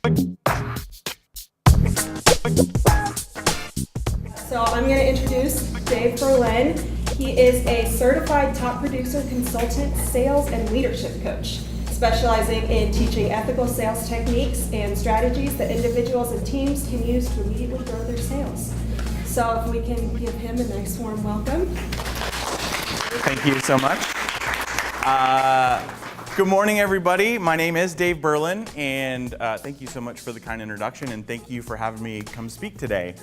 So I'm going to introduce Dave Burlin. He is a certified top producer consultant, sales and leadership coach, specializing in teaching ethical sales techniques and strategies that individuals and teams can use to immediately grow their sales. So if we can give him a nice warm welcome. Thank you so much. Good morning, everybody. My name is Dave Burlin, and thank you so much for the kind introduction, and thank you for having me come speak today.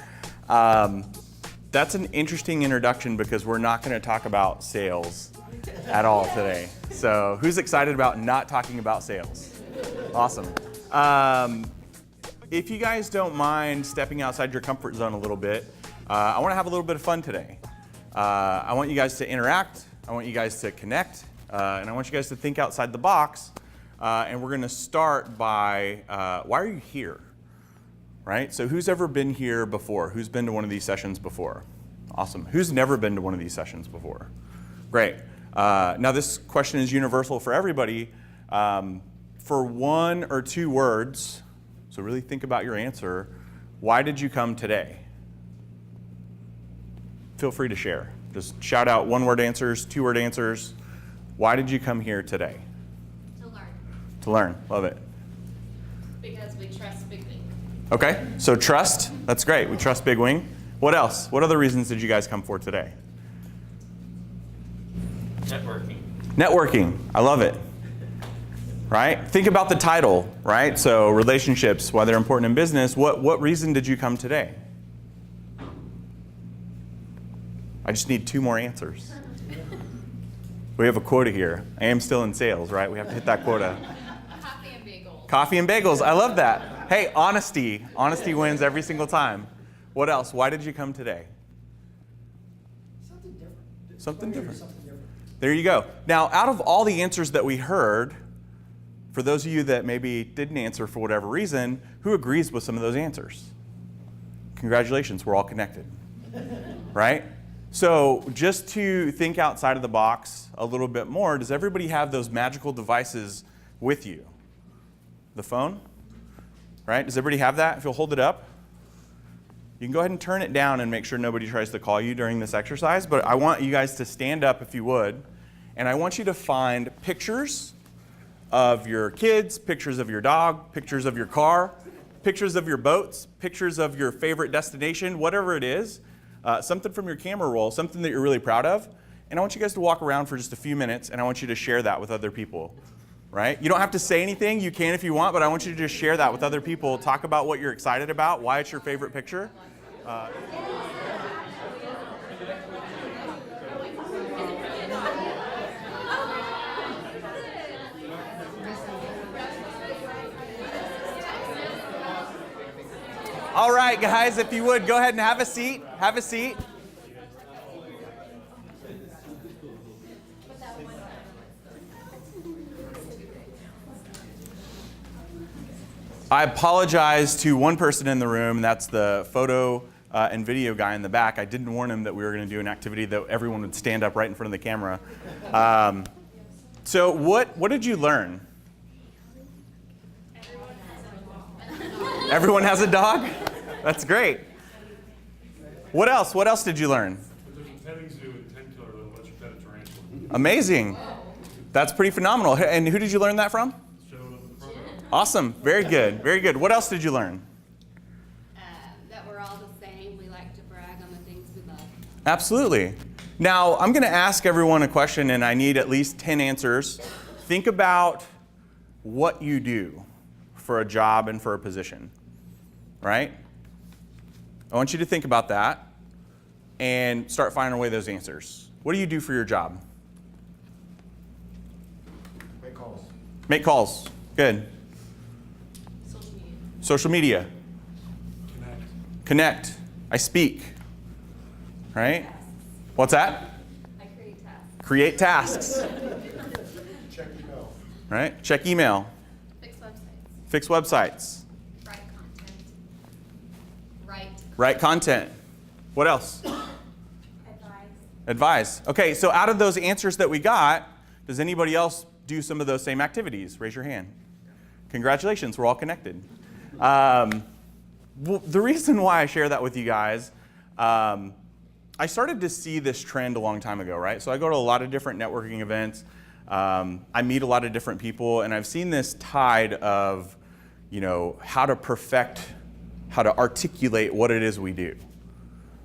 That's an interesting introduction because we're not going to talk about sales at all today. So who's excited about not talking about sales? Awesome. If you guys don't mind stepping outside your comfort zone a little bit, I want to have a little bit of fun today. I want you guys to interact. I want you guys to connect. And I want you guys to think outside the box. And we're going to start by, why are you here? Right? So who's ever been here before? Who's been to one of these sessions before? Awesome. Who's never been to one of these sessions before? Great. Now this question is universal for everybody. For one or two words, so really think about your answer, why did you come today? Feel free to share. Just shout out one-word answers, two-word answers. Why did you come here today? To learn. To learn. Love it. Because we trust Big Wing. Okay, so trust. That's great. We trust Big Wing. What else? What other reasons did you guys come for today? Networking. Networking. I love it. Right? Think about the title, right? So relationships, why they're important in business. What reason did you come today? I just need two more answers. We have a quota here. I am still in sales, right? We have to hit that quota. Coffee and bagels. Coffee and bagels. I love that. Hey, honesty. Honesty wins every single time. What else? Why did you come today? Something different. Something different. Something different. There you go. Now, out of all the answers that we heard, for those of you that maybe didn't answer for whatever reason, who agrees with some of those answers? Congratulations, we're all connected. Right? So just to think outside of the box a little bit more, does everybody have those magical devices with you? The phone? Right? Does everybody have that? If you'll hold it up. You can go ahead and turn it down and make sure nobody tries to call you during this exercise, but I want you guys to stand up if you would, and I want you to find pictures of your kids, pictures of your dog, pictures of your car, pictures of your boats, pictures of your favorite destination, whatever it is. Something from your camera roll, something that you're really proud of. And I want you guys to walk around for just a few minutes, and I want you to share that with other people, right? You don't have to say anything. You can if you want, but I want you to just share that with other people. Talk about what you're excited about, why it's your favorite picture. All right, guys, if you would, go ahead and have a seat. Have a seat. I apologize to one person in the room, and that's the photo and video guy in the back. I didn't warn him that we were going to do an activity that everyone would stand up right in front of the camera. So what did you learn? Everyone has a dog? That's great. What else? What else did you learn? There's a petting zoo in 10 killer that'll let you pet a tarantula. Amazing. That's pretty phenomenal. And who did you learn that from? Showed up in front of them. Awesome. Very good. Very good. What else did you learn? That we're all the same. We like to brag on the things we love. Absolutely. Now, I'm going to ask everyone a question, and I need at least 10 answers. Think about what you do for a job and for a position, right? I want you to think about that and start finding away those answers. What do you do for your job? Make calls. Make calls. Good. Social media. Social media. Connect. I speak. Right? What's that? I create tasks. Create tasks. Check email. Right? Check email. Fix websites. Fix websites. Write content. Write content. What else? Advise. Okay, so out of those answers that we got, does anybody else do some of those same activities? Raise your hand. Congratulations, we're all connected. Well, the reason why I share that with you guys, I started to see this trend a long time ago, right? So I go to a lot of different networking events. I meet a lot of different people, and I've seen this tide of, how to perfect, how to articulate what it is we do,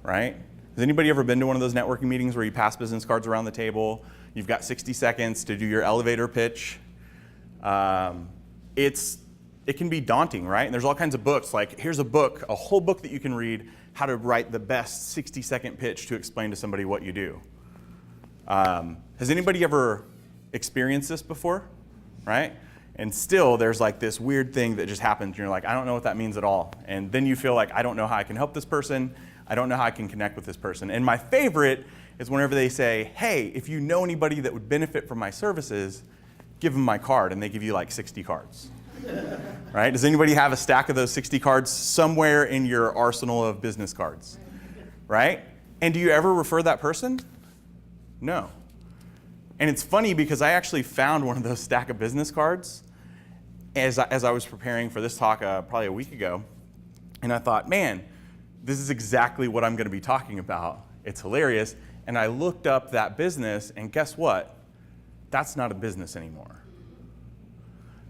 right? Has anybody ever been to one of those networking meetings where you pass business cards around the table? You've got 60 seconds to do your elevator pitch. It can be daunting, right? And there's all kinds of books, like here's a whole book that you can read, how to write the best 60-second pitch to explain to somebody what you do. Has anybody ever experienced this before, right? And still there's like this weird thing that just happens and you're like, I don't know what that means at all. And then you feel like, I don't know how I can help this person. I don't know how I can connect with this person. And my favorite is whenever they say, hey, if you know anybody that would benefit from my services, give them my card, and they give you like 60 cards. Right? Does anybody have a stack of those 60 cards somewhere in your arsenal of business cards? Right? And do you ever refer that person? No. And it's funny because I actually found one of those stack of business cards as I was preparing for this talk probably a week ago. And I thought, man, this is exactly what I'm going to be talking about. It's hilarious. And I looked up that business, and guess what? That's not a business anymore.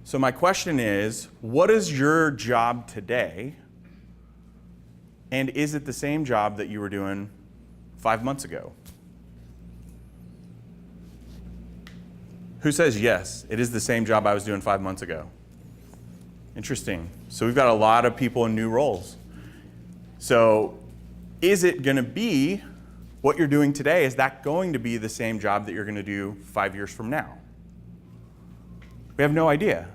So my question is, what is your job today? And is it the same job that you were doing 5 months ago? Who says yes, it is the same job I was doing 5 months ago? Interesting. So we've got a lot of people in new roles. So is it going to be what you're doing today? Is that going to be the same job that you're going to do 5 years from now? We have no idea.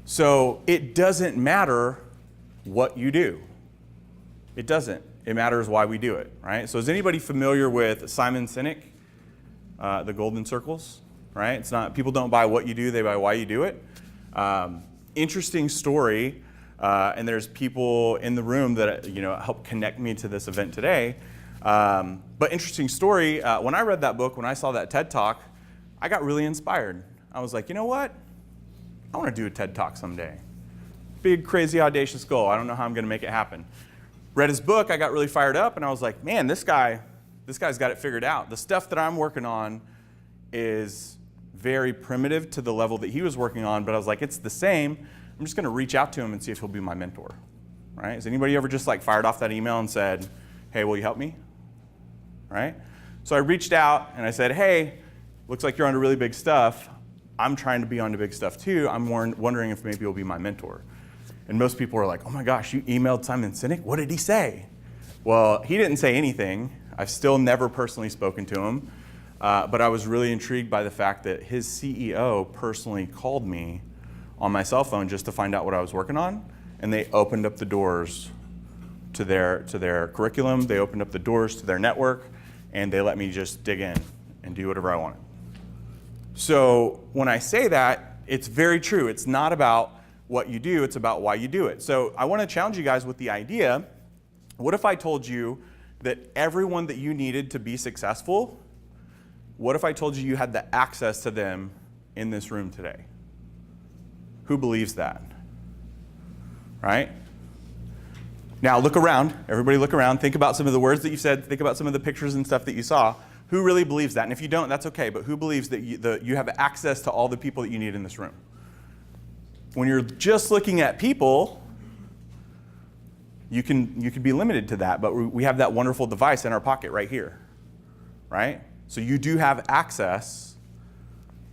So it doesn't matter what you do. It doesn't. It matters why we do it, right? So is anybody familiar with Simon Sinek, the Golden Circles, right? It's not, people don't buy what you do, they buy why you do it. Interesting story, and there's people in the room that helped connect me to this event today. But interesting story, when I read that book, when I saw that TED Talk, I got really inspired. I was like, you know what? I want to do a TED Talk someday. Big, crazy, audacious goal. I don't know how I'm going to make it happen. Read his book, I got really fired up, and I was like, man, this guy's got it figured out. The stuff that I'm working on is very primitive to the level that he was working on, but I was like, it's the same. I'm just going to reach out to him and see if he'll be my mentor. Right? Has anybody ever just like fired off that email and said, hey, will you help me? Right? So I reached out and I said, hey, looks like you're onto really big stuff. I'm trying to be onto big stuff too. I'm wondering if maybe you'll be my mentor. And most people are like, oh my gosh, you emailed Simon Sinek? What did he say? Well, he didn't say anything. I've still never personally spoken to him. But I was really intrigued by the fact that his CEO personally called me on my cell phone just to find out what I was working on. And they opened up the doors to their curriculum. They opened up the doors to their network. And they let me just dig in and do whatever I wanted. So when I say that, it's very true. It's not about what you do, it's about why you do it. So I want to challenge you guys with the idea, what if I told you that everyone that you needed to be successful, what if I told you you had the access to them in this room today? Who believes that? Right? Now look around. Everybody look around. Think about some of the words that you said. Think about some of the pictures and stuff that you saw. Who really believes that? And if you don't, that's okay. But who believes that you have access to all the people that you need in this room? When you're just looking at people, you can be limited to that. But we have that wonderful device in our pocket right here. Right? So you do have access,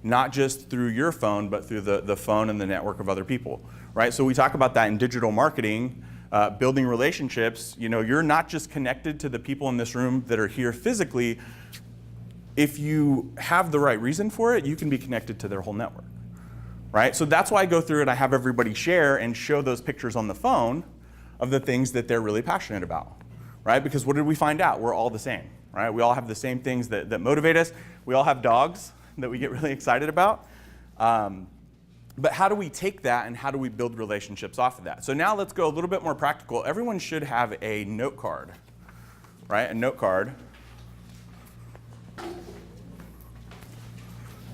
not just through your phone, but through the phone and the network of other people. Right? So we talk about that in digital marketing. Building relationships, you're not just connected to the people in this room that are here physically. If you have the right reason for it, you can be connected to their whole network, right? So that's why I go through and I have everybody share and show those pictures on the phone of the things that they're really passionate about, right? Because what did we find out? We're all the same, right? We all have the same things that motivate us. We all have dogs that we get really excited about. But how do we take that and how do we build relationships off of that? So now let's go a little bit more practical. Everyone should have a note card, right? A note card.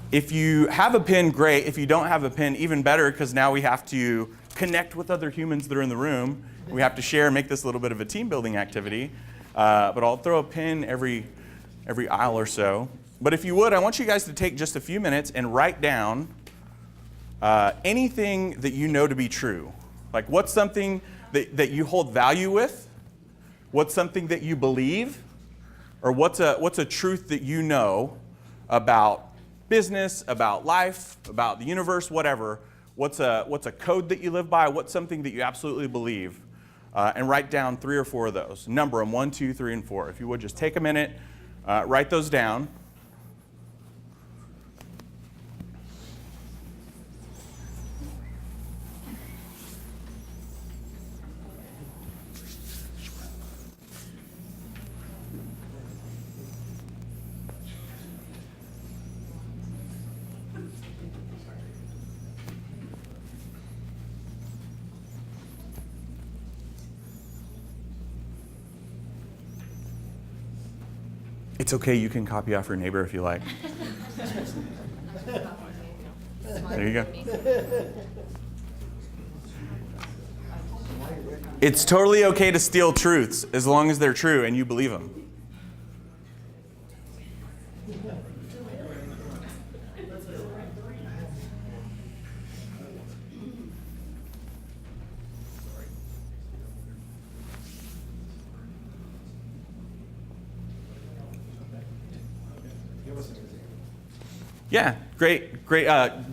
If you have a pen, great. If you don't have a pen, even better, because now we have to connect with other humans that are in the room. We have to share and make this a little bit of a team building activity. But I'll throw a pin every aisle or so. But if you would, I want you guys to take just a few minutes and write down anything that you know to be true. Like, what's something that you hold value with? What's something that you believe? Or what's a truth that you know about business, about life, about the universe, whatever? What's a code that you live by? What's something that you absolutely believe? And write down 3 or 4 of those. Number them, 1, 2, 3, and 4. If you would, just take a minute, write those down. It's okay, you can copy off your neighbor if you like. There you go. It's totally okay to steal truths as long as they're true and you believe them. Yeah, great.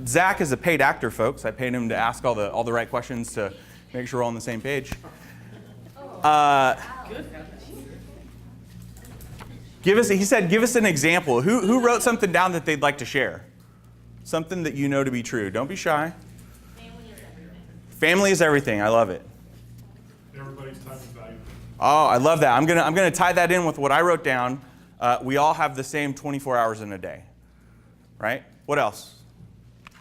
Zach is a paid actor, folks. I paid him to ask all the right questions to make sure we're all on the same page. He said, give us an example. Who wrote something down that they'd like to share? Something that you know to be true. Don't be shy. Family is everything. Family is everything. I love it. Everybody's time is valuable. Oh, I love that. I'm gonna tie that in with what I wrote down. We all have the same 24 hours in a day. Right? What else?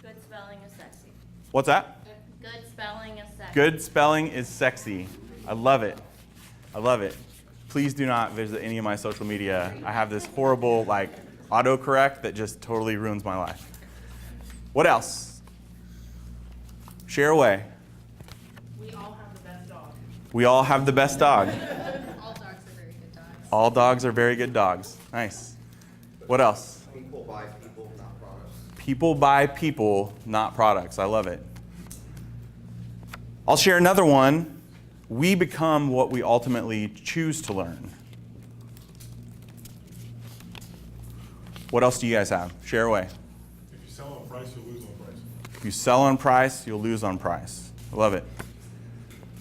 Good spelling is sexy. What's that? Good spelling is sexy. Good spelling is sexy. I love it. I love it. Please do not visit any of my social media. I have this horrible autocorrect that just totally ruins my life. What else? Share away. We all have the best dog. We all have the best dog. All dogs are very good dogs. All dogs are very good dogs. Nice. What else? People buy people, not products. People buy people, not products. I love it. I'll share another one. We become what we ultimately choose to learn. What else do you guys have? Share away. If you sell on price, you'll lose on price. If you sell on price, you'll lose on price. I love it.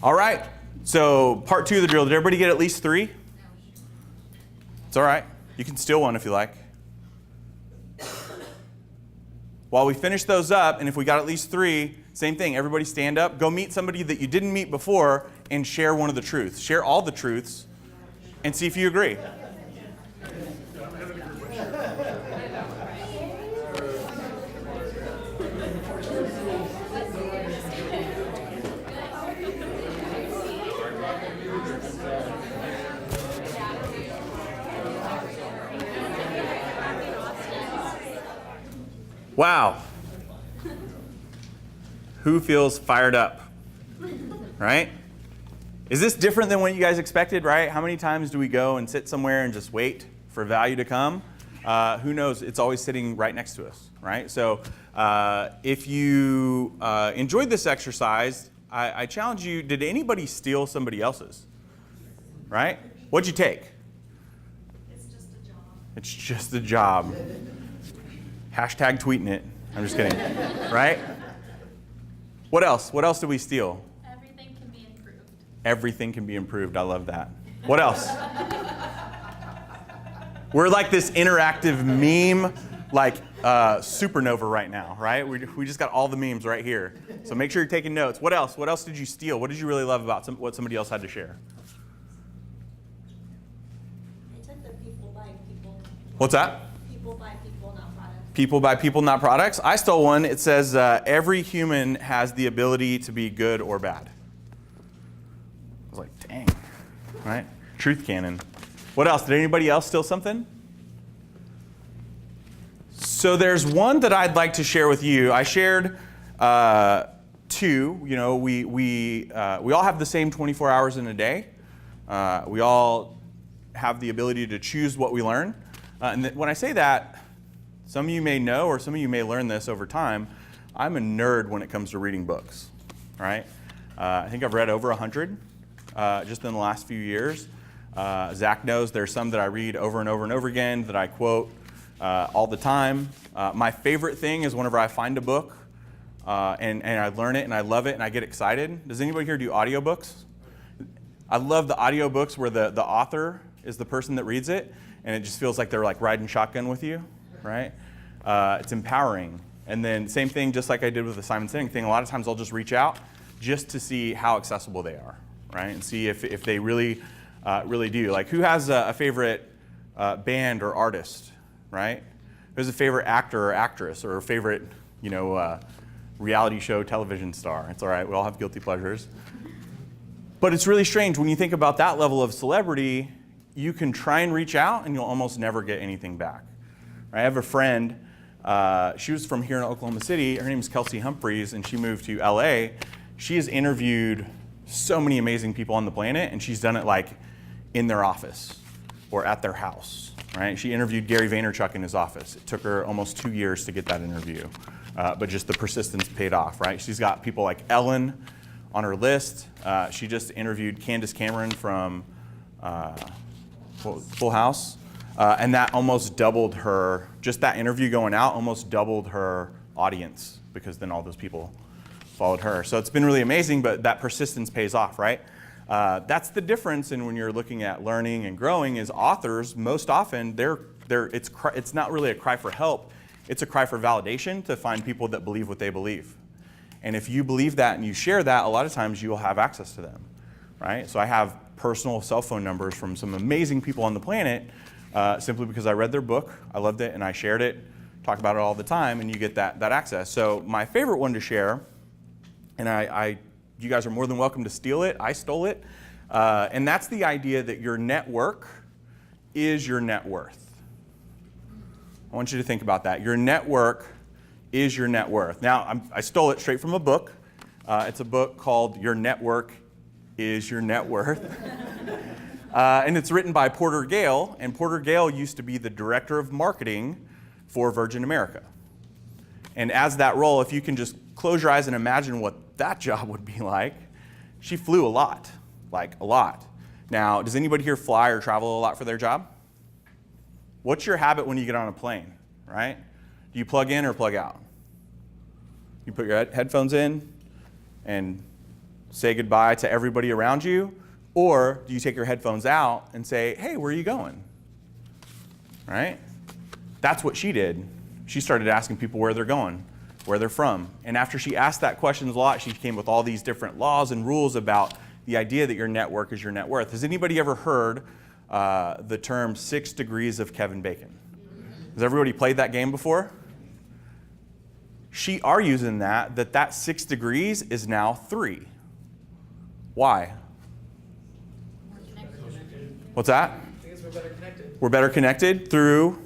All right. So part 2 of the drill. Did everybody get at least 3? It's all right. You can steal one if you like. While we finish those up, and if we got at least 3, same thing. Everybody stand up. Go meet somebody that you didn't meet before and share one of the truths. Share all the truths and see if you agree. Wow. Who feels fired up? Right? Is this different than what you guys expected, right? How many times do we go and sit somewhere and just wait for value to come? Who knows? It's always sitting right next to us, right? So if you enjoyed this exercise, I challenge you, did anybody steal somebody else's? Right? What'd you take? It's just a job. It's just a job. Hashtag tweeting it. I'm just kidding. Right? What else? What else did we steal? Everything can be improved. Everything can be improved. I love that. What else? We're like this interactive meme, supernova right now, right? We just got all the memes right here. So make sure you're taking notes. What else? What else did you steal? What did you really love about what somebody else had to share? They took the people by people. What's that? People by people, not products. People by people, not products. I stole one. It says, every human has the ability to be good or bad. I was like, dang, right? Truth cannon. What else? Did anybody else steal something? So there's one that I'd like to share with you. I shared two, we all have the same 24 hours in a day. We all have the ability to choose what we learn. When I say that, some of you may know, or some of you may learn this over time, I'm a nerd when it comes to reading books, right? I think I've read over 100 just in the last few years. Zach knows there's some that I read over and over and over again that I quote all the time. My favorite thing is whenever I find a book and I learn it and I love it and I get excited. Does anybody here do audiobooks? I love the audiobooks where the author is the person that reads it, and it just feels like they're like riding shotgun with you, right? It's empowering. And then same thing, just like I did with the Simon Sinek thing, a lot of times I'll just reach out just to see how accessible they are, right? And see if they really do. Like, who has a favorite band or artist, right? Who's a favorite actor or actress, or a favorite, reality show television star? It's all right, we all have guilty pleasures. But it's really strange when you think about that level of celebrity. You can try and reach out and you'll almost never get anything back. I have a friend, she was from here in Oklahoma City. Her name is Kelsey Humphreys, and she moved to LA. She has interviewed so many amazing people on the planet, and she's done it like in their office or at their house, right? She interviewed Gary Vaynerchuk in his office. It took her almost 2 years to get that interview, but just the persistence paid off, right? She's got people like Ellen on her list. She just interviewed Candace Cameron from Full House, and that almost doubled her, just that interview going out almost doubled her audience, because then all those people followed her. So it's been really amazing, but that persistence pays off, right? That's the difference in when you're looking at learning and growing. Is authors, most often, it's not really a cry for help, it's a cry for validation to find people that believe what they believe. And if you believe that and you share that, a lot of times you will have access to them, right? So I have personal cell phone numbers from some amazing people on the planet simply because I read their book, I loved it, and I shared it, talk about it all the time, and you get that access. So my favorite one to share, and you guys are more than welcome to steal it, I stole it, and that's the idea that your network is your net worth. I want you to think about that. Your network is your net worth. Now, I stole it straight from a book. It's a book called Your Network is Your Net Worth. And it's written by Porter Gale, and Porter Gale used to be the director of marketing for Virgin America. And as that role, if you can just close your eyes and imagine what that job would be like, she flew a lot, like a lot. Now, does anybody here fly or travel a lot for their job? What's your habit when you get on a plane, right? Do you plug in or plug out? You put your headphones in and say goodbye to everybody around you, or do you take your headphones out and say, hey, where are you going? Right? That's what she did. She started asking people where they're going, where they're from. And after she asked that question a lot, she came with all these different laws and rules about the idea that your network is your net worth. Has anybody ever heard the term 6 degrees of Kevin Bacon? Has everybody played that game before? She argues in that 6 degrees is now 3. Why? What's that? Because we're better connected. We're better connected through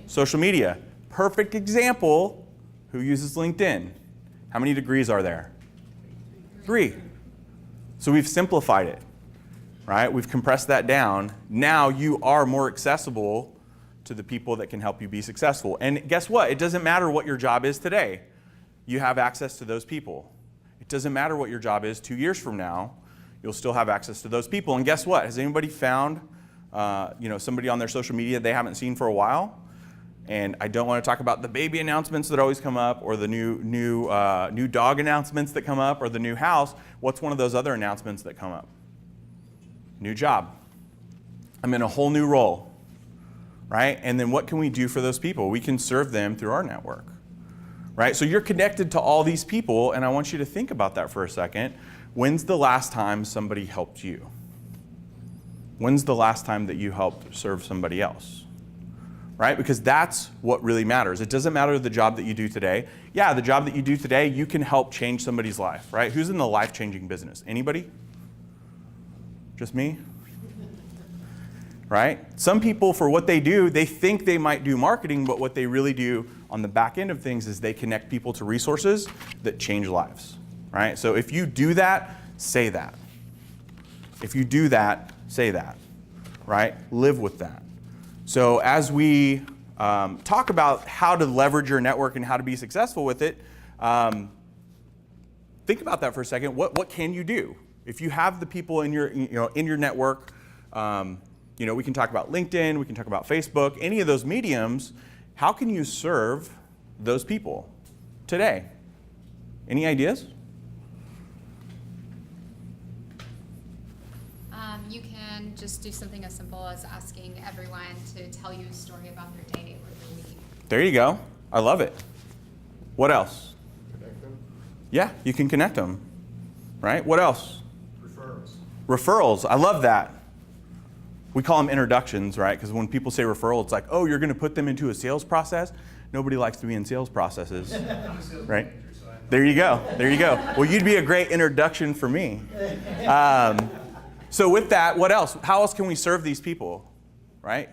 social media. Perfect example, who uses LinkedIn? How many degrees are there? 3. So we've simplified it, right? We've compressed that down. Now you are more accessible to the people that can help you be successful. And guess what? It doesn't matter what your job is today. You have access to those people. It doesn't matter what your job is 2 years from now. You'll still have access to those people. And guess what? Has anybody found somebody on their social media they haven't seen for a while? And I don't want to talk about the baby announcements that always come up, or the new dog announcements that come up, or the new house. What's one of those other announcements that come up? New job. I'm in a whole new role, right? And then what can we do for those people? We can serve them through our network, right? So you're connected to all these people, and I want you to think about that for a second. When's the last time somebody helped you? When's the last time that you helped serve somebody else? Right? Because that's what really matters. It doesn't matter the job that you do today. Yeah, the job that you do today, you can help change somebody's life, right? Who's in the life-changing business? Anybody? Just me? Right? Some people, for what they do, they think they might do marketing, but what they really do on the back end of things is they connect people to resources that change lives, right? So if you do that, say that. If you do that, say that, right? Live with that. So as we talk about how to leverage your network and how to be successful with it, think about that for a second. What can you do? If you have the people in your network, we can talk about LinkedIn, we can talk about Facebook, any of those mediums. How can you serve those people today? Any ideas? You can just do something as simple as asking everyone to tell you a story about their day or their week. There you go. I love it. What else? Connect them. Yeah, you can connect them, right? What else? Referrals. Referrals. I love that. We call them introductions, right? Because when people say referral, it's like, oh, you're going to put them into a sales process. Nobody likes to be in sales processes, right? There you go. There you go. Well, you'd be a great introduction for me. So with that, what else? How else can we serve these people, right?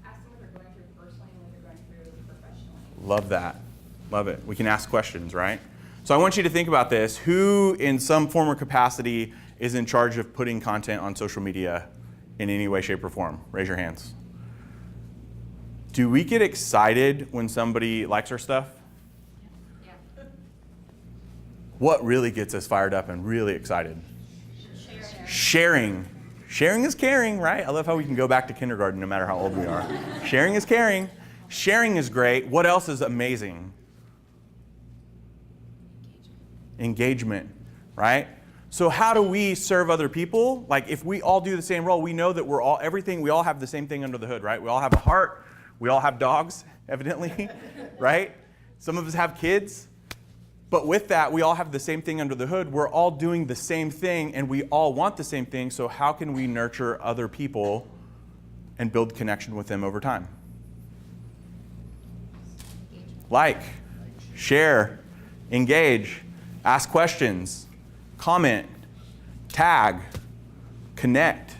Ask them what they're going through personally and what they're going through professionally. Love that. Love it. We can ask questions, right? So I want you to think about this. Who in some form or capacity is in charge of putting content on social media in any way, shape, or form? Raise your hands. Do we get excited when somebody likes our stuff? Yeah. What really gets us fired up and really excited? Sharing. Sharing is caring, right? I love how we can go back to kindergarten no matter how old we are. Sharing is caring. Sharing is great. What else is amazing? Engagement, right? So how do we serve other people? Like if we all do the same role, we know that we all have the same thing under the hood, right? We all have a heart. We all have dogs, evidently, right? Some of us have kids. But with that, we all have the same thing under the hood. We're all doing the same thing, and we all want the same thing. So how can we nurture other people and build connection with them over time? Like, share, engage, ask questions, comment, tag, connect,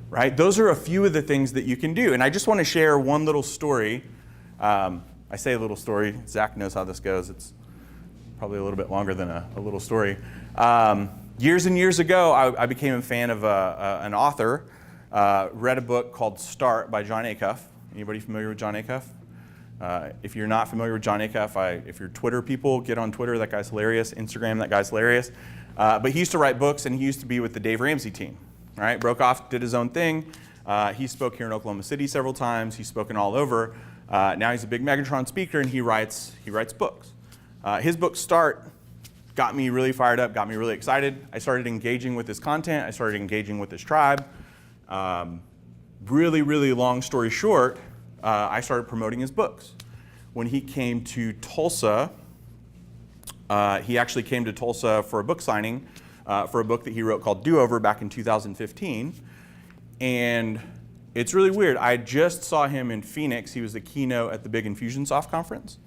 right? Those are a few of the things that you can do. And I just want to share one little story. I say a little story. Zach knows how this goes. It's probably a little bit longer than a little story. Years and years ago, I became a fan of an author. Read a book called Start by John Acuff. Anybody familiar with John Acuff? If you're not familiar with John Acuff, if you're Twitter people, get on Twitter. That guy's hilarious. Instagram, that guy's hilarious. But he used to write books, and he used to be with the Dave Ramsey team. Right? Broke off, did his own thing. He spoke here in Oklahoma City several times. He's spoken all over. Now he's a big Megatron speaker, and he writes books. His book Start got me really fired up, got me really excited. I started engaging with his content. I started engaging with his tribe. Really, really long story short, I started promoting his books. When he came to Tulsa, he actually came to Tulsa for a book signing for a book that he wrote called Do Over back in 2015. And it's really weird. I just saw him in Phoenix. He was the keynote at the big Infusionsoft conference.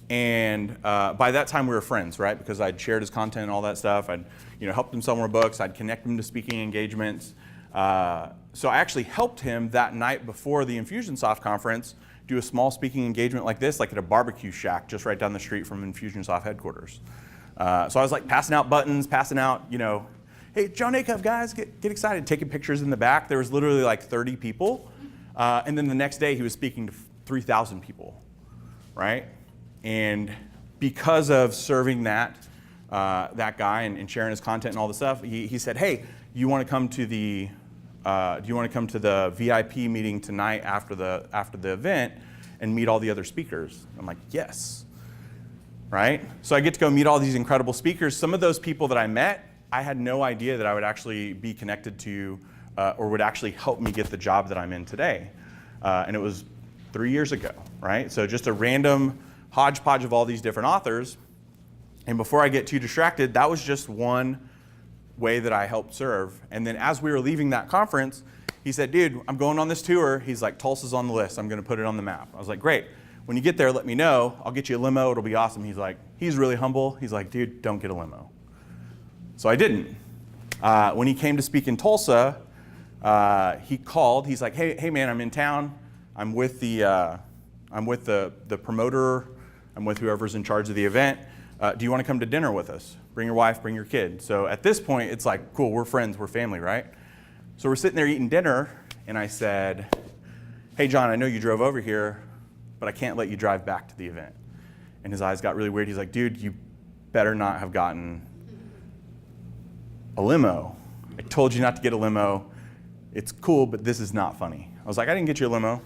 And by that time, we were friends, right? Because I'd shared his content and all that stuff. I'd helped him sell more books. I'd connect him to speaking engagements. So I actually helped him that night before the Infusionsoft conference do a small speaking engagement like this, like at a barbecue shack just right down the street from Infusionsoft headquarters. So I was like passing out buttons, passing out, hey, John Acuff, guys, get excited, taking pictures in the back. There was literally like 30 people. And then the next day, he was speaking to 3,000 people, right? And because of serving that guy and sharing his content and all the stuff, he said, "Hey, you want to come to the VIP meeting tonight after the event and meet all the other speakers?" I'm like, "Yes." Right? So I get to go meet all these incredible speakers. Some of those people that I met, I had no idea that I would actually be connected to or would actually help me get the job that I'm in today. And it was 3 years ago, right? So just a random hodgepodge of all these different authors. And before I get too distracted, that was just one way that I helped serve. And then as we were leaving that conference, he said, "Dude, I'm going on this tour." He's like, "Tulsa's on the list. I'm going to put it on the map." I was like, "Great. When you get there, let me know. I'll get you a limo. It'll be awesome." He's really humble. He's like, "Dude, don't get a limo." So I didn't. When he came to speak in Tulsa, he called. He's like, hey man, I'm in town. I'm with the promoter. I'm with whoever's in charge of the event. Do you want to come to dinner with us? Bring your wife, bring your kid. So at this point, it's like, cool, we're friends, we're family, right? So we're sitting there eating dinner, and I said, hey, John, I know you drove over here, but I can't let you drive back to the event. And his eyes got really weird. He's like, dude, you better not have gotten a limo. I told you not to get a limo. It's cool, but this is not funny. I was like, I didn't get you a limo.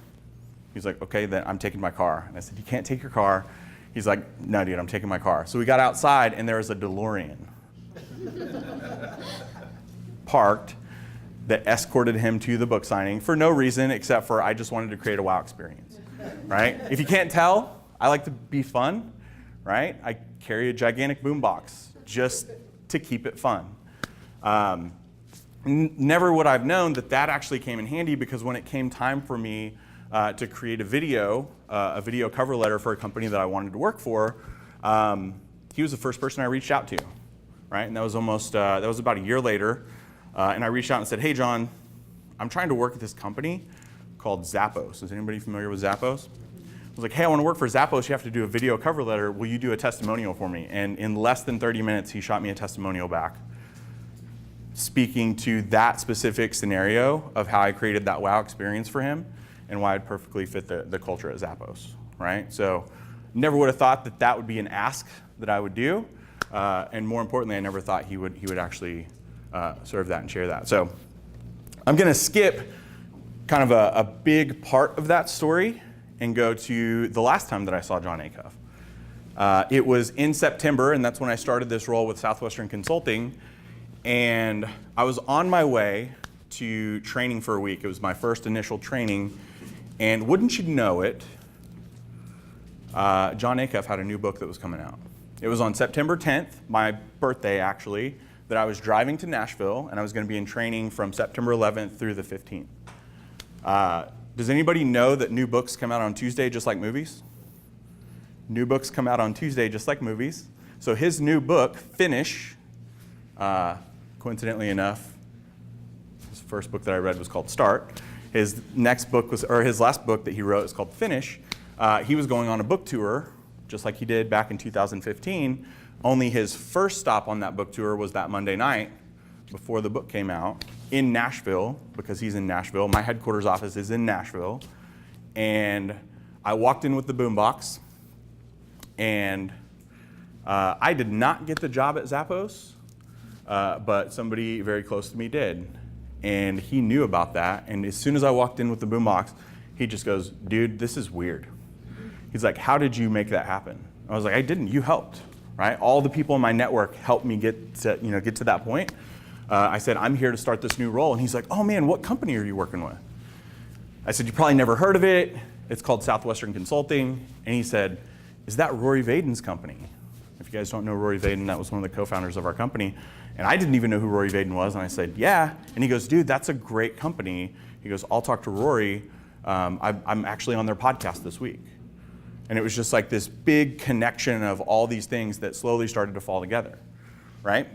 He's like, okay, then I'm taking my car. And I said, you can't take your car. He's like, no, dude, I'm taking my car. So we got outside, and there was a DeLorean parked that escorted him to the book signing for no reason except for I just wanted to create a wow experience, right? If you can't tell, I like to be fun, right? I carry a gigantic boombox just to keep it fun. Never would I've known that that actually came in handy, because when it came time for me to create a video cover letter for a company that I wanted to work for, he was the first person I reached out to, right? And that was about a year later. And I reached out and said, hey, John, I'm trying to work at this company called Zappos. Is anybody familiar with Zappos? I was like, hey, I want to work for Zappos. You have to do a video cover letter. Will you do a testimonial for me? And in less than 30 minutes, he shot me a testimonial back, speaking to that specific scenario of how I created that wow experience for him and why I'd perfectly fit the culture at Zappos, right? So never would have thought that that would be an ask that I would do. And more importantly, I never thought he would actually serve that and share that. So I'm going to skip kind of a big part of that story and go to the last time that I saw John Acuff. It was in September, and that's when I started this role with Southwestern Consulting. And I was on my way to training for a week. It was my first initial training. And wouldn't you know it, John Acuff had a new book that was coming out. It was on September 10th, my birthday actually, that I was driving to Nashville, and I was going to be in training from September 11th through the 15th. Does anybody know that new books come out on Tuesday just like movies? New books come out on Tuesday just like movies. So his new book, Finish, coincidentally enough, his first book that I read was called Start. His last book that he wrote is called Finish. He was going on a book tour, just like he did back in 2015, only his first stop on that book tour was that Monday night before the book came out in Nashville, because he's in Nashville. My headquarters office is in Nashville. And I walked in with the boombox, and I did not get the job at Zappos, but somebody very close to me did. And he knew about that. And as soon as I walked in with the boombox, he just goes, dude, this is weird. He's like, how did you make that happen? I was like, I didn't, you helped, right? All the people in my network helped me get to that point. I said, I'm here to start this new role. And he's like, oh man, what company are you working with? I said, you probably never heard of it. It's called Southwestern Consulting. And he said, is that Rory Vaden's company? If you guys don't know Rory Vaden, that was one of the co-founders of our company. And I didn't even know who Rory Vaden was. And I said, yeah. And he goes, dude, that's a great company. He goes, I'll talk to Rory. I'm actually on their podcast this week. And it was just like this big connection of all these things that slowly started to fall together, right?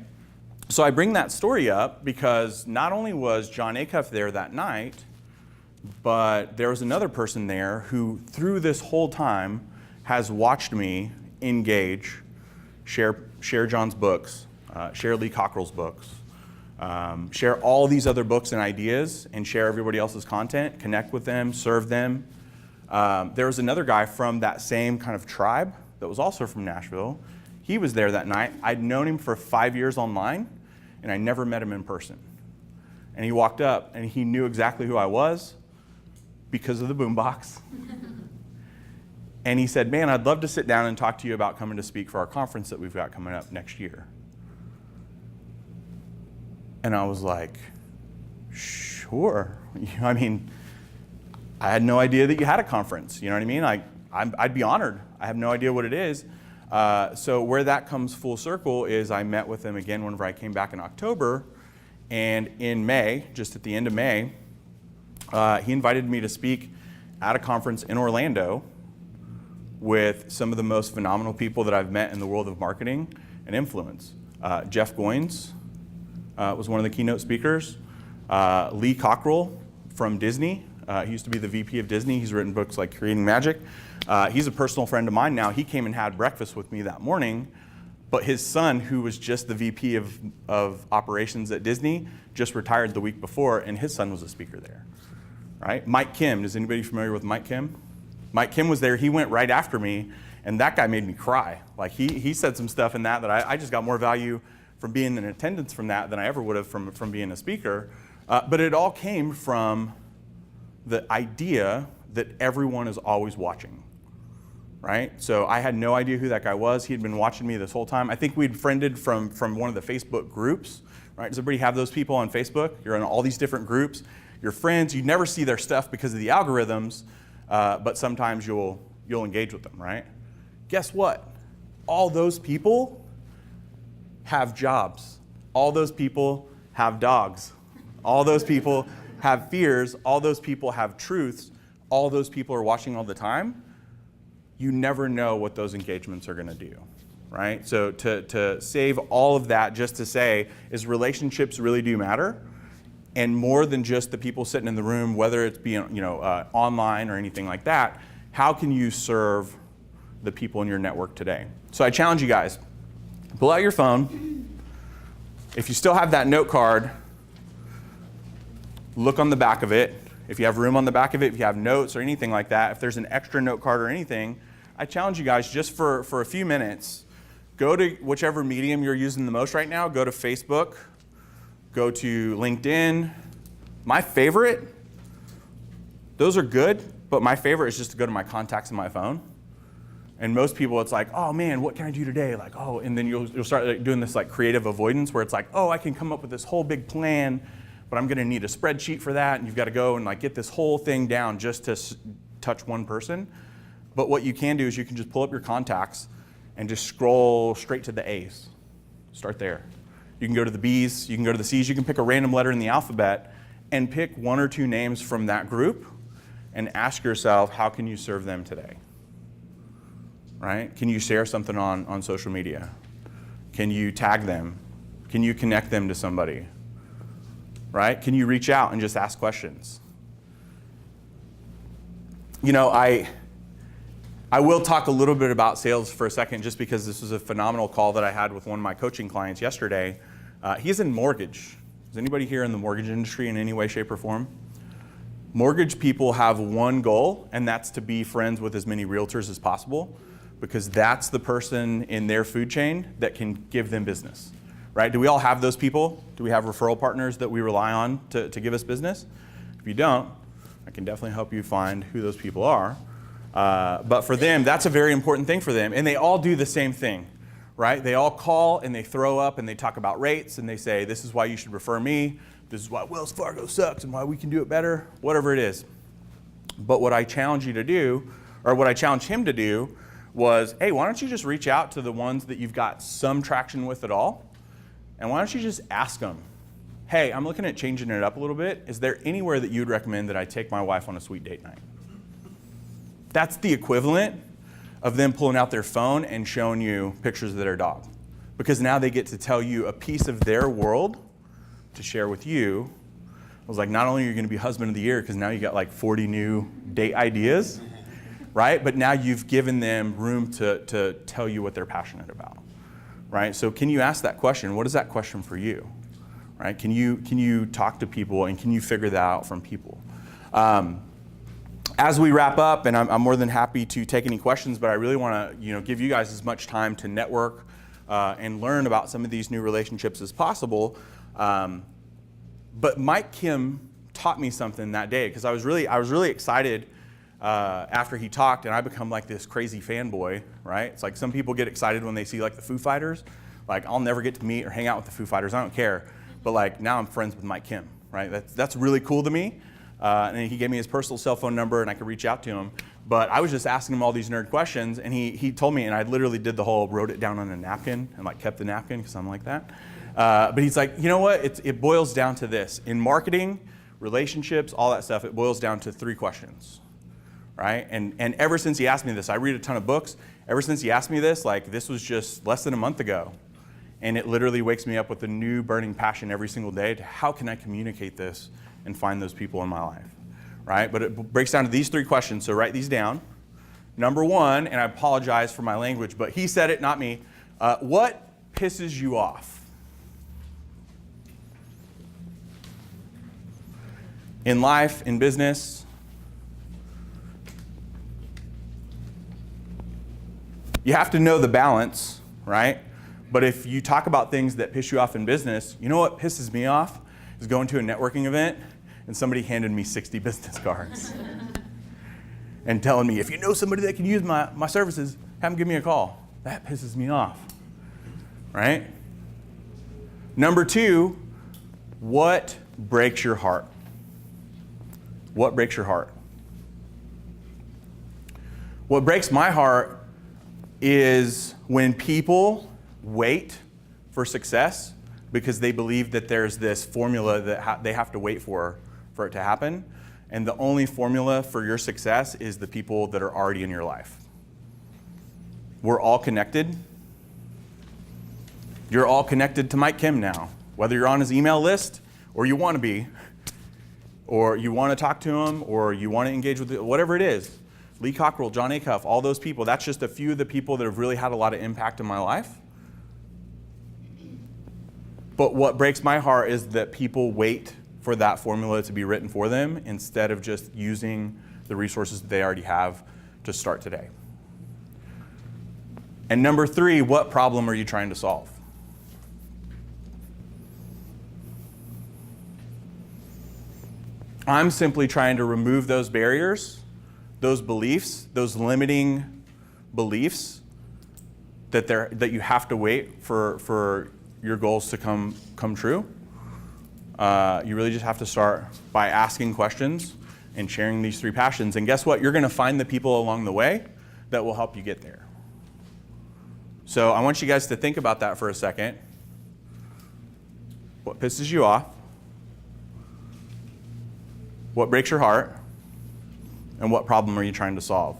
So I bring that story up because not only was John Acuff there that night, but there was another person there who, through this whole time, has watched me engage, share John's books, share Lee Cockrell's books, share all these other books and ideas, and share everybody else's content, connect with them, serve them. There was another guy from that same kind of tribe that was also from Nashville. He was there that night. I'd known him for 5 years online, and I never met him in person. And he walked up, and he knew exactly who I was because of the boombox. And he said, man, I'd love to sit down and talk to you about coming to speak for our conference that we've got coming up next year. And I was like, sure. I mean, I had no idea that you had a conference. You know what I mean? I'd be honored. I have no idea what it is. So where that comes full circle is I met with him again whenever I came back in October. And in May, just at the end of May, he invited me to speak at a conference in Orlando with some of the most phenomenal people that I've met in the world of marketing and influence. Jeff Goins was one of the keynote speakers. Lee Cockrell from Disney. He used to be the VP of Disney. He's written books like Creating Magic. He's a personal friend of mine now. He came and had breakfast with me that morning But his son, who was just the VP of operations at Disney, just retired the week before, and his son was a speaker there, right? Mike Kim, is anybody familiar with Mike Kim? Mike Kim was there. He went right after me, and that guy made me cry. Like he said some stuff in that I just got more value from being in attendance from that than I ever would have from being a speaker. But it all came from the idea that everyone is always watching, right? So I had no idea who that guy was. He had been watching me this whole time. I think we'd friended from one of the Facebook groups, right? Does everybody have those people on Facebook? You're in all these different groups. You're friends. You never see their stuff because of the algorithms, but sometimes you'll engage with them, right? Guess what? All those people have jobs. All those people have dogs. All those people have fears. All those people have truths. All those people are watching all the time. You never know what those engagements are going to do, right? So to save all of that just to say is relationships really do matter, and more than just the people sitting in the room, whether it's being online or anything like that. How can you serve the people in your network today? So I challenge you guys, pull out your phone. If you still have that note card, look on the back of it. If you have room on the back of it, if you have notes or anything like that, if there's an extra note card or anything, I challenge you guys just for a few minutes, go to whichever medium you're using the most right now. Go to Facebook, go to LinkedIn. My favorite, those are good, but my favorite is just to go to my contacts in my phone. And most people, it's like, oh man, what can I do today? Like, oh, and then you'll start doing this like creative avoidance where it's like, oh, I can come up with this whole big plan, but I'm going to need a spreadsheet for that, and you've got to go and like get this whole thing down just to touch one person. But what you can do is you can just pull up your contacts and just scroll straight to the A's. Start there. You can go to the B's, you can go to the C's, you can pick a random letter in the alphabet and pick one or two names from that group and ask yourself, how can you serve them today? Right? Can you share something on social media? Can you tag them? Can you connect them to somebody? Right? Can you reach out and just ask questions? I will talk a little bit about sales for a second just because this was a phenomenal call that I had with one of my coaching clients yesterday. He's in mortgage. Is anybody here in the mortgage industry in any way, shape, or form? Mortgage people have one goal, and that's to be friends with as many realtors as possible, because that's the person in their food chain that can give them business, right? Do we all have those people? Do we have referral partners that we rely on to give us business? If you don't, I can definitely help you find who those people are. But for them, that's a very important thing for them. And they all do the same thing, right? They all call and they throw up and they talk about rates and they say, this is why you should refer me. This is why Wells Fargo sucks and why we can do it better, whatever it is. But what I challenge you to do, or what I challenge him to do, was, hey, why don't you just reach out to the ones that you've got some traction with at all? And why don't you just ask them, hey, I'm looking at changing it up a little bit. Is there anywhere that you'd recommend that I take my wife on a sweet date night? That's the equivalent of them pulling out their phone and showing you pictures of their dog. Because now they get to tell you a piece of their world to share with you. I was like, not only are you going to be husband of the year, because now you got like 40 new date ideas, right? But now you've given them room to tell you what they're passionate about, right? So can you ask that question? What is that question for you, right? Can you talk to people and can you figure that out from people? As we wrap up, and I'm more than happy to take any questions, but I really want to give you guys as much time to network and learn about some of these new relationships as possible. But Mike Kim taught me something that day, because I was really excited after he talked, and I become like this crazy fanboy, right? It's like some people get excited when they see like the Foo Fighters. Like, I'll never get to meet or hang out with the Foo Fighters, I don't care. But like, now I'm friends with Mike Kim, right? That's really cool to me. And he gave me his personal cell phone number and I could reach out to him. But I was just asking him all these nerd questions, and he told me, and I literally did the whole wrote it down on a napkin and like kept the napkin because I'm like that. But he's like, you know what? It boils down to this. In marketing, relationships, all that stuff, it boils down to 3 questions, right? And ever since he asked me this, I read a ton of books. Ever since he asked me this, like this was just less than a month ago. And it literally wakes me up with a new burning passion every single day to how can I communicate this and find those people in my life, right? But it breaks down to these 3 questions, so write these down. Number 1, and I apologize for my language, but he said it, not me. What pisses you off? In life, in business? You have to know the balance, right? But if you talk about things that piss you off in business, you know what pisses me off is going to a networking event and somebody handed me 60 business cards and telling me, if you know somebody that can use my services, have them give me a call. That pisses me off, right? Number 2, what breaks your heart? What breaks your heart? What breaks my heart is when people wait for success because they believe that there's this formula that they have to wait for it to happen. And the only formula for your success is the people that are already in your life. We're all connected. You're all connected to Mike Kim now, whether you're on his email list or you want to be, or you want to talk to him, or you want to engage with it, whatever it is. Lee Cockrell, John Acuff, all those people, that's just a few of the people that have really had a lot of impact in my life. But what breaks my heart is that people wait for that formula to be written for them instead of just using the resources that they already have to start today. And number 3, what problem are you trying to solve? I'm simply trying to remove those barriers, those beliefs, those limiting beliefs that you have to wait for your goals to come true. You really just have to start by asking questions and sharing these 3 passions. And guess what? You're going to find the people along the way that will help you get there. So I want you guys to think about that for a second. What pisses you off? What breaks your heart? And what problem are you trying to solve?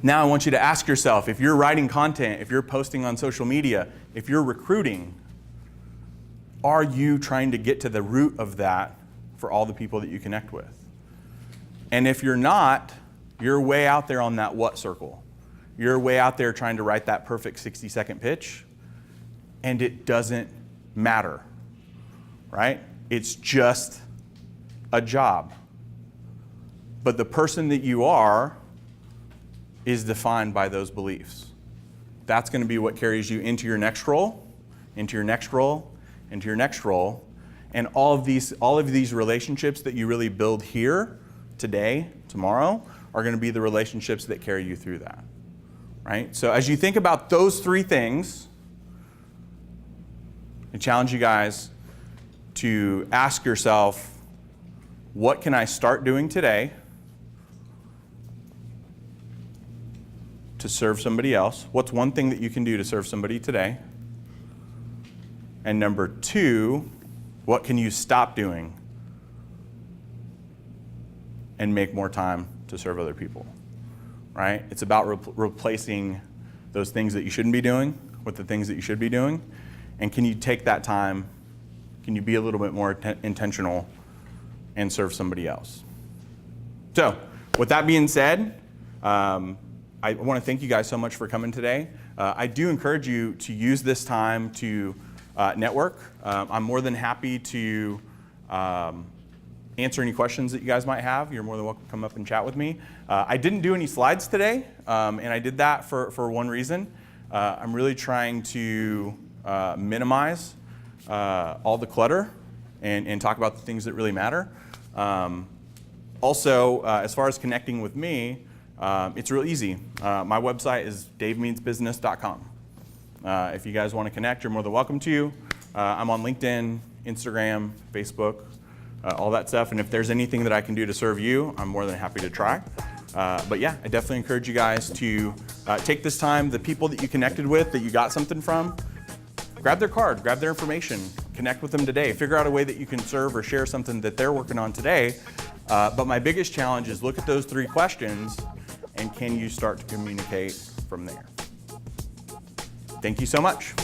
Now I want you to ask yourself, if you're writing content, if you're posting on social media, if you're recruiting, are you trying to get to the root of that for all the people that you connect with? And if you're not, you're way out there on that what circle. You're way out there trying to write that perfect 60-second pitch, and it doesn't matter, right? It's just a job. But the person that you are is defined by those beliefs. That's going to be what carries you into your next role, into your next role, into your next role. And all of these relationships that you really build here, today, tomorrow, are going to be the relationships that carry you through that. Right? So as you think about those 3 things, I challenge you guys to ask yourself, what can I start doing today to serve somebody else? What's one thing that you can do to serve somebody today? And number 2, what can you stop doing and make more time to serve other people? Right? It's about replacing those things that you shouldn't be doing with the things that you should be doing. And can you take that time? Can you be a little bit more intentional and serve somebody else? So, with that being said, I want to thank you guys so much for coming today. I do encourage you to use this time to network. I'm more than happy to answer any questions that you guys might have. You're more than welcome to come up and chat with me. I didn't do any slides today, and I did that for one reason. I'm really trying to minimize all the clutter and talk about the things that really matter. Also, as far as connecting with me, it's real easy. My website is davemeansbusiness.com. If you guys want to connect, you're more than welcome to. I'm on LinkedIn, Instagram, Facebook, all that stuff. And if there's anything that I can do to serve you, I'm more than happy to try. But yeah, I definitely encourage you guys to take this time, the people that you connected with, that you got something from, grab their card, grab their information, connect with them today. Figure out a way that you can serve or share something that they're working on today. But my biggest challenge is look at those 3 questions, and can you start to communicate from there? Thank you so much.